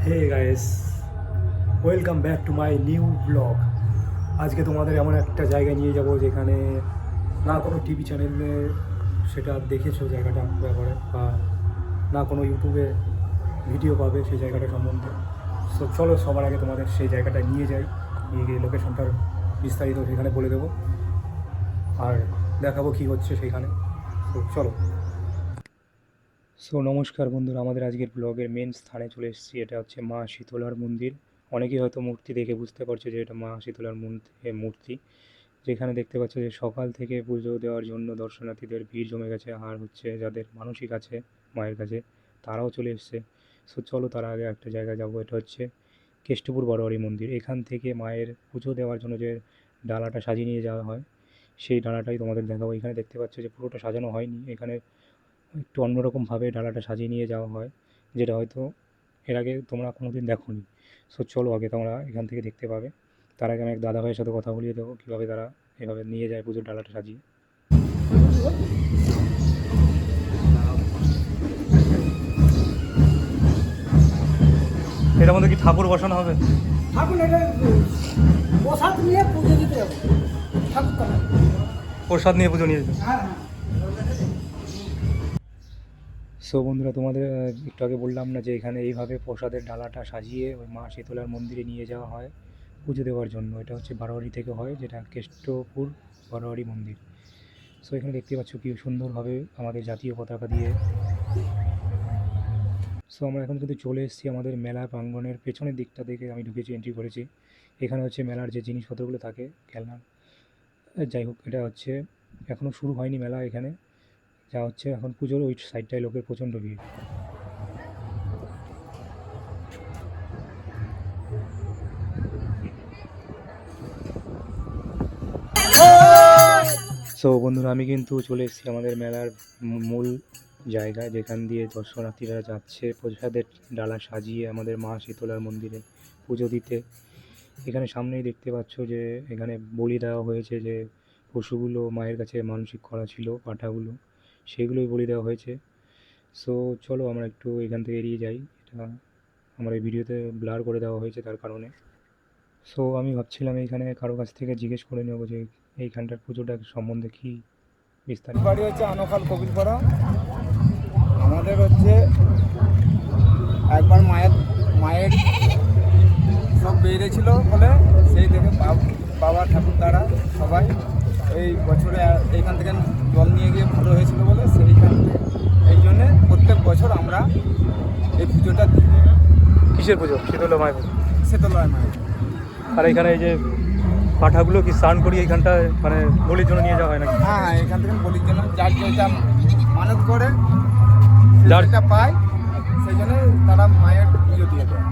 Hey guys, welcome back to my new blog. আজকে তোমাদের এমন একটা জায়গায় নিয়ে যাব যেখানে না কোনো টিভি চ্যানেলে সেটা দেখেছো জায়গাটা ব্যাপারে, বা না কোনো ইউটিউবে ভিডিও পাবে সেই জায়গাটা সম্বন্ধে। সো চলো সবার আগে তোমাদের সেই জায়গাটা নিয়ে যাই, নিয়ে গিয়ে লোকেশনটার বিস্তারিত সেখানে বলে দেবো আর দেখাবো কী হচ্ছে সেখানে। তো চলো। সো নমস্কার বন্ধুরা, আমাদের আজকের ব্লগের মেন স্থানে চলে এসেছি। এটা হচ্ছে মা শীতলার মন্দির। অনেকেই হয়তো মূর্তি দেখে বুঝতে পারছে যে এটা মা শীতলার মূর্তি, যেখানে দেখতে পাচ্ছ যে সকাল থেকে পুজো দেওয়ার জন্য দর্শনার্থীদের ভিড় জমে গেছে। আর হচ্ছে যাদের মানসিক আছে মায়ের কাছে, তারাও চলে এসছে। সো চলো তার আগে একটা জায়গায় যাবো, এটা হচ্ছে কেষ্টপুর বড়বাড়ি মন্দির। এখান থেকে মায়ের পুজো দেওয়ার জন্য যে ডালাটা সাজিয়ে নিয়ে যাওয়া হয়, সেই ডালাটাই তোমাদের দেখাবো। এখানে দেখতে পাচ্ছ যে পুরোটা সাজানো হয়নি, এখানে একটু অন্যরকমভাবে ডালাটা সাজিয়ে নিয়ে যাওয়া হয়, যেটা হয়তো এর আগে তোমরা কোনোদিন দেখোনি। সো চলো আগে তোমরা এখান থেকে দেখতে পাবে। তার আগে আমি এক দাদা ভাইয়ের সাথে কথা বলিয়ে দেবো কীভাবে তারা এভাবে নিয়ে যায় পুজোর ডালাটা সাজিয়ে। এটার মধ্যে কি ঠাকুর বসানো হবে? ঠাকুর এটা প্রসাদ নিয়ে পুজো দিতে হবে ঠাকুর তলা। প্রসাদ নিয়ে পুজো নিয়ে যেতে। হ্যাঁ হ্যাঁ। সো বন্ধুরা, তোমাদের একটু আগে বললাম না যে এখানে এইভাবে প্রসাদের ডালাটা সাজিয়ে ওই মা শীতলার মন্দিরে নিয়ে যাওয়া হয় পুজো দেওয়ার জন্য। এটা হচ্ছে বারোয়ারি থেকে হয়, যেটা কেষ্টপুর বারোয়ারি মন্দির। সো এখানে দেখতে পাচ্ছ কি সুন্দরভাবে আমাদের জাতীয় পতাকা দিয়ে। সো আমরা এখন কিন্তু চলে এসেছি আমাদের মেলা প্রাঙ্গণের পেছনের দিকটা থেকে। আমি ঢুকেছি, এন্ট্রি করেছি। এখানে হচ্ছে মেলার যে জিনিসপত্রগুলো থাকে, খেলনা, যাই হোক, এটা হচ্ছে এখনও শুরু হয়নি মেলা এখানে। যা হচ্ছে এখন পুজোর ওই সাইডটায় লোকের প্রচণ্ড ভিড়। সো বন্ধুরা, আমি কিন্তু চলে এসেছি আমাদের মেলার মূল জায়গায়, যেখান দিয়ে দর্শনার্থীরা যাচ্ছে প্রসাদের ডালা সাজিয়ে আমাদের মা শীতলার মন্দিরে পুজো দিতে। এখানে সামনেই দেখতে পাচ্ছ যে এখানে বলি দেওয়া হয়েছে, যে পশুগুলো মায়ের কাছে মানসিক করা ছিল, পাঁঠাগুলো, সেগুলোই বলি দেওয়া হয়েছে। সো চলো আমরা একটু এখান থেকে এড়িয়ে যাই, এটা আমার এই ভিডিওতে ব্লার করে দেওয়া হয়েছে তার কারণে। সো আমি ভাবছিলাম এইখানে কারো কাছ থেকে জিজ্ঞেস করে নেবো যে এইখানটার পুজোটা সম্বন্ধে কী বিস্তারিত। বাড়ি হচ্ছে আনোখাল কবিরপাড়া। আমাদের হচ্ছে একবার মায়ের মায়ের সব বেরিয়েছিল বলে, সেই থেকে বাবা ঠাকুর দ্বারা সবাই এই বছরে এইখান থেকে জল নিয়ে গিয়ে ভালো হয়েছিল বলে সেইখান এই জন্যে প্রত্যেক বছর আমরা এই পুজোটা দিই। কিসের পুজো? শীতলা মায়ের পুজো। শীতলয় মায়ের। আর এখানে এই যে পাঁঠাগুলো কি স্নান করি এইখানটায়, মানে বলির জন্য নিয়ে যাওয়া হয় নাকি? হ্যাঁ হ্যাঁ, এখান থেকে বলির জন্য যার যেটা মানত করে যার- যেটা পায়, সেই জন্য তারা মায়ের পুজো দিয়ে দেয়।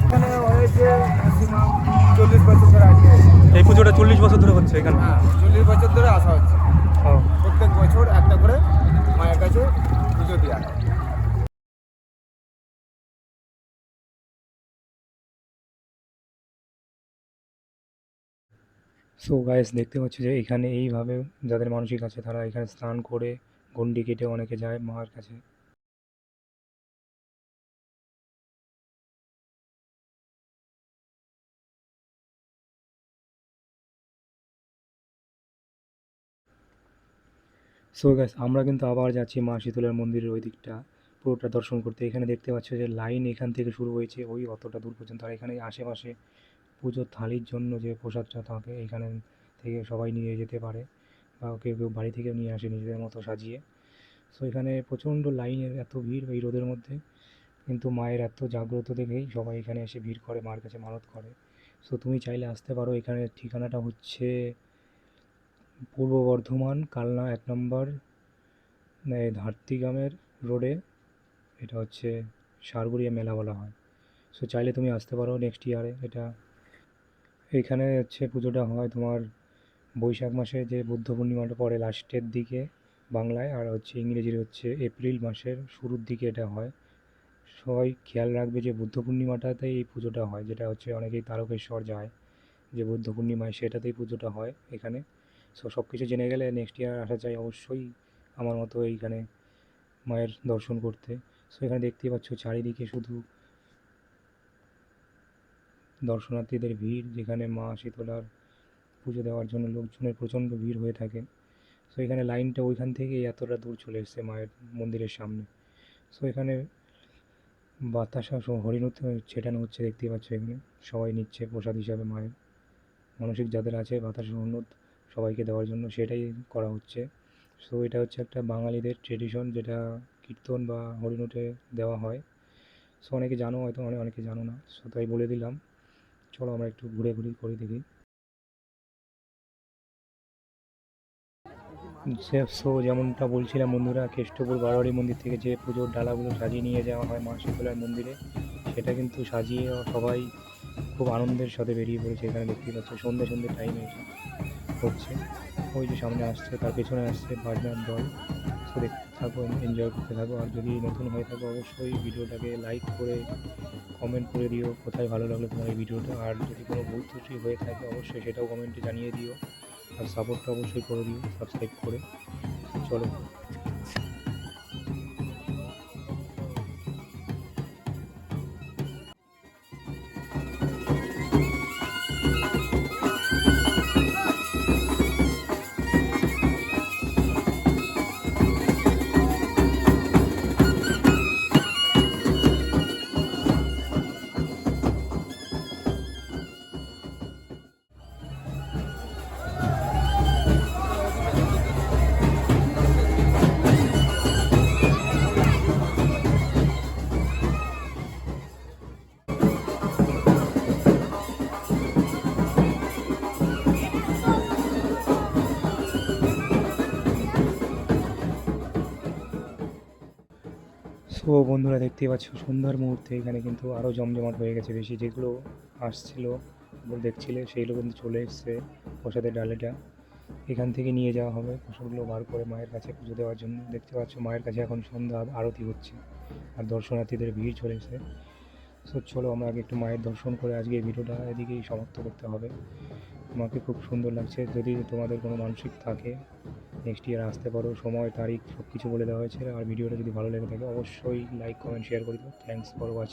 এখানে হয়েছে ম্যাক্সিমাম 40 বছর ধরে আগে। এই পুজোটা 40 বছর ধরে হচ্ছে এখানে। হ্যাঁ, 40 বছর ধরে আসা হচ্ছে। ও, প্রত্যেক বছর একটা করে মায়ের কাছে পুজো দেওয়া হয়। সো গাইস, দেখতে পাচ্ছি যে এখানে এইভাবে যাদের মানসিক আছে তারা এখানে স্নান করে গন্ডি কেটে অনেকে যায় মায়ের কাছে। সো গাইস, আমরা কিন্তু আবার যাচ্ছি মা শীতলার মন্দিরের ওই দিকটা পুরোটা দর্শন করতে। এখানে দেখতে পাচ্ছ যে লাইন এখান থেকে শুরু হয়েছে ওই অতটা দূর পর্যন্ত। আর এখানে আশেপাশে পুজোর থালির জন্য যে প্রসাদটা থাকে এখানে থেকে সবাই নিয়ে যেতে পারে, বা কেউ কেউ বাড়ি থেকেও নিয়ে আসে নিজেদের মতো সাজিয়ে। সো এখানে প্রচণ্ড লাইনের এত ভিড় এই রোদের মধ্যে, কিন্তু মায়ের এত জাগ্রত দেখেই সবাই এখানে এসে ভিড় করে, মার কাছে মানত করে। সো তুমি চাইলে আসতে পারো। এখানে ঠিকানাটা হচ্ছে পূর্ব বর্ধমান কালনা 1 নম্বর ধাত্রীগ্রামের রোডে। এটা হচ্ছে সারগুড়িয়া মেলা বলা হয়। সো চাইলে তুমি আসতে পারো নেক্সট ইয়ারে। এটা এখানে হচ্ছে পুজোটা হয় তোমার বৈশাখ মাসে, যে বুদ্ধ পূর্ণিমাটা পড়ে লাস্টের দিকে বাংলায়, আর হচ্ছে ইংরেজির হচ্ছে এপ্রিল মাসের শুরুর দিকে এটা হয়। সবাই খেয়াল রাখবে যে বুদ্ধ পূর্ণিমাটাতেই এই পুজোটা হয়, যেটা হচ্ছে অনেকেই তারকেশ্বর যায় যে বুদ্ধ পূর্ণিমায়, সেটাতেই পুজোটা হয় এখানে। সো সব কিছু জেনে গেলে নেক্সট ইয়ার আসা চাই অবশ্যই আমার মতো এইখানে মায়ের দর্শন করতে। সো এখানে দেখতেই পাচ্ছ চারিদিকে শুধু দর্শনার্থীদের ভিড়, যেখানে মা শীতলার পুজো দেওয়ার জন্য লোকজনের প্রচণ্ড ভিড় হয়ে থাকে। সো এখানে লাইনটা ওইখান থেকেই এতটা দূর চলে এসছে মায়ের মন্দিরের সামনে। সো এখানে বাতাসা হরিণুত ছেটানো হচ্ছে, দেখতেই পাচ্ছ এখানে সবাই নিচ্ছে প্রসাদ হিসাবে মায়ের মানসিক যাদের আছে বাতাসা হরিণুত সবাইকে দেওয়ার জন্য সেটাই করা হচ্ছে। সো এটা হচ্ছে একটা বাঙালিদের ট্রেডিশন, যেটা কীর্তন বা হরিণুটে দেওয়া হয়। সো অনেকে জানো হয়তো, অনেকে জানো না, সো তাই বলে দিলাম। চলো আমরা একটু ঘুরে ঘুরি করে দেখি। সো যেমনটা বলছিলাম বন্ধুরা, কেষ্টপুর বারোয়ারি মন্দির থেকে যে পুজোর ডালাগুলো সাজিয়ে নিয়ে যাওয়া হয় মা শীতলার মন্দিরে, সেটা কিন্তু সাজিয়ে সবাই খুব আনন্দের সাথে বেরিয়ে পড়েছে। এখানে দেখতেই পাচ্ছ সন্ধ্যে সন্ধ্যে টাইমে এটা হচ্ছে। ওই যে সামনে আসছে, তার পেছনে আসছে বাজনার দল। সো দেখতে থাকো, এনজয় করতে থাকো। আর যদি নতুন হয়ে থাকো অবশ্যই ভিডিওটাকে লাইক করে কমেন্ট করে দিও কোথায় ভালো লাগলো তোমার এই ভিডিওটা। আর যদি কোনো ভুল ত্রুটি হয়ে থাকে অবশ্যই সেটাও কমেন্টে জানিয়ে দিও। আর সাপোর্টটা অবশ্যই করে দিও সাবস্ক্রাইব করে। চলো। সো বন্ধুরা দেখতেই পাচ্ছ সন্ধ্যার মুহূর্তে এখানে কিন্তু আরও জমজমাট হয়ে গেছে বেশি। যেগুলো আসছিল দেখছিলে সেইগুলো কিন্তু চলে এসছে প্রসাদের ডালিটা। এখান থেকে নিয়ে যাওয়া হবে প্রসাদগুলো বার করে মায়ের কাছে পুজো দেওয়ার জন্য। দেখতে পাচ্ছ মায়ের কাছে এখন সন্ধ্যা আরতি হচ্ছে আর দর্শনার্থীদের ভিড় চলেছে। সো চলো আমরা আগে একটু মায়ের দর্শন করে আজকে এই ভিডিওটা এদিকেই সমাপ্ত করতে হবে। আমাকে খুব সুন্দর লাগছে। যদি তোমাদের কোনো মানসিক থাকে নেক্সট ইয়ার আসতে পারো, সময় তারিখ সব কিছু বলে দেওয়া হয়েছে। আর ভিডিওটা যদি ভালো লেগে থাকে অবশ্যই লাইক কমেন্ট শেয়ার করে দিও। Thanks for watching.